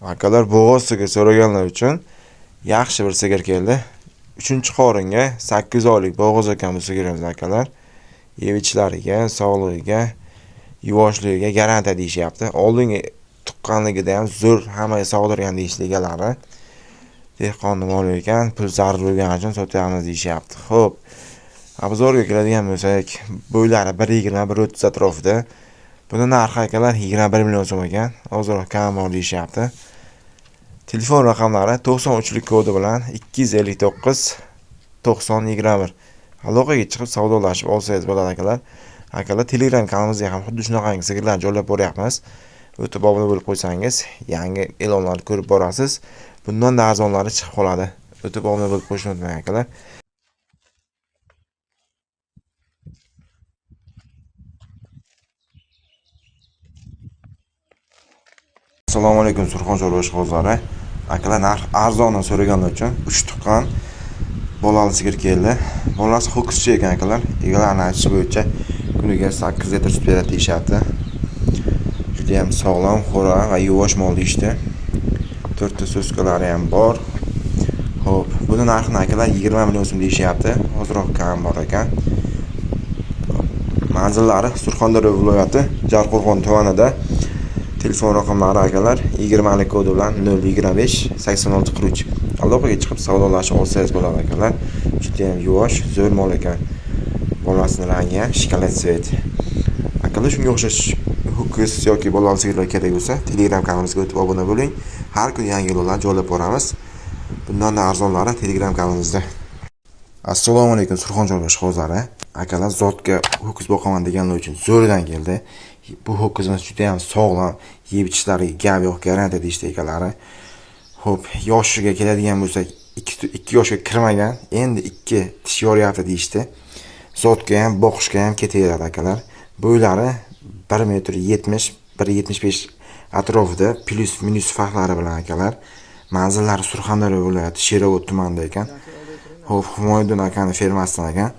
Akalar bo'g'oz sigir so'raganlar uchun yaxshi bir sigir keldi. 3-qoringa 8 oylik bo'g'oz ekan bu sigirimiz akalar. Yeb ichishlariga, sog'ligiga, yuvoshligiga garantiya deyishyapti. Oldingi tuqqanligida ham zo'r hammaga sog'dirgan deyishdi egalari. Dehqonni moli ekan, pul zarur bo'lgani uchun sotyapmiz deyishyapti. Xo'p. Obzorga keladigan bo'lsak, bo'ylari 1.20-1.30 atrofida. Buni narxi akalar 21 million so'm ekan. Ozroq kam bor deyishyapti. Telefon raqamlari 93lik kodi bilan 259 90 21. Aloqaga chiqib savdolashib olsangiz bo'ladi akalar. Akalar Telegram kanalimizga ham xuddi shunaqangi sigirlarni joylab boryapmiz. O'tib obuna bo'lib qo'ysangiz, yangi e'lonlarni ko'rib borasiz. Bundan da arzonlari chiqib qoladi. O'tib obuna bo'lib qo'yishni unutmang akalar. Assalomu alaykum Surxonchor boshqozlari. Akalar narx arzondan so'raganlar uchun 3 tuqqan bolali sigir keldi. Bolasi ho'kizchi ekan akalar. Egalarning aytishi bo'yicha kuniga 8 litr sut beradi deyishyapti. Juda ham sog'lom, xo'ra va yuvosh mol deyishdi. 4 ta so'skalari ham bor. Xo'p, buni narxini akalar 20 million so'm deyishyapti. Ozroq kam bor ekan. Manzillari Surxondaryo viloyati, Jarqo'rg'on tumanida. Telefon raqamlari akalar 20lik kodi bilan 025 86 43. Aloqaga chiqib savdolashib olsangiz bo'ladi akalar. Juda ham yuvosh, zo'r mol ekan. Bolasining rangi ham shokolad svet. Akalar shunga o'xshash ho'kiz yoki bolali sigirlar kerak bo'lsa, Telegram kanalimizga o'tib obuna bo'ling. Har kun yangi e'lonlar joylab boramiz. Bundan da arzonlari Telegram kanalimizda. Assalomu alaykum Surxonchor boshqozlari. Akalar zotga ho'kiz boqaman deganlar uchun zo'ridan keldi. Bu ho'kizimiz juda ham sog'lom, yeb ichishlariga gap yo'q, garantiya deyishdi egalari. Xo'p, yoshiga keladigan bo'lsak, 2 yoshga kirmagan, endi 2 tish yoryapti deyishdi. Zotga ham, boqishga ham ketaveradi akalar. Bo'ylari 1.70 1.75 atrofida, plus minus farqlari bilan akalar. Manzillari Surxondaryo viloyati, Sherovod tumanida ekan. Xo'p, Humoydin akaning fermasidan ekan.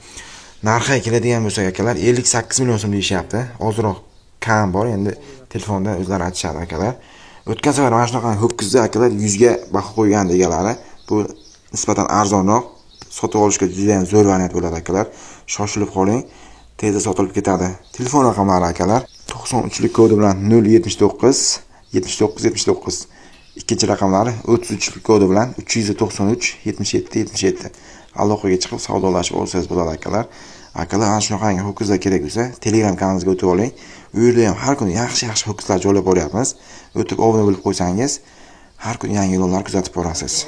Narxiga keladigan bo'lsak akalar 58 million so'm deyishyapti. Ozroq kam bor, endi telefonda o'zlari aytishadi akalar. O'tgan safar mana shunaqa ho'kizda akalar 100 ga baho qo'ygan egalari. Bu nisbatan arzonroq, sotib olishga juda ham zo'r variant bo'ladi akalar. Shoshilib qoling, tezda sotilib ketadi. Telefon raqamlari akalar 93lik kodi bilan 079 79 79. Ikkinchi raqamlari 33lik kodi bilan 393 77 77. Aloqaga chiqib savdolashib olsangiz bo'ladi akalar. Akalar ana shunaqangi ho'kizlar kerak bo'lsa, Telegram kanalimizga o'tib oling. U yerda ham har kuni yaxshi ho'kizlar joylab boryapmiz. O'tib obuna bo'lib qo'ysangiz, har kun yangi e'lonlar kuzatib borasiz.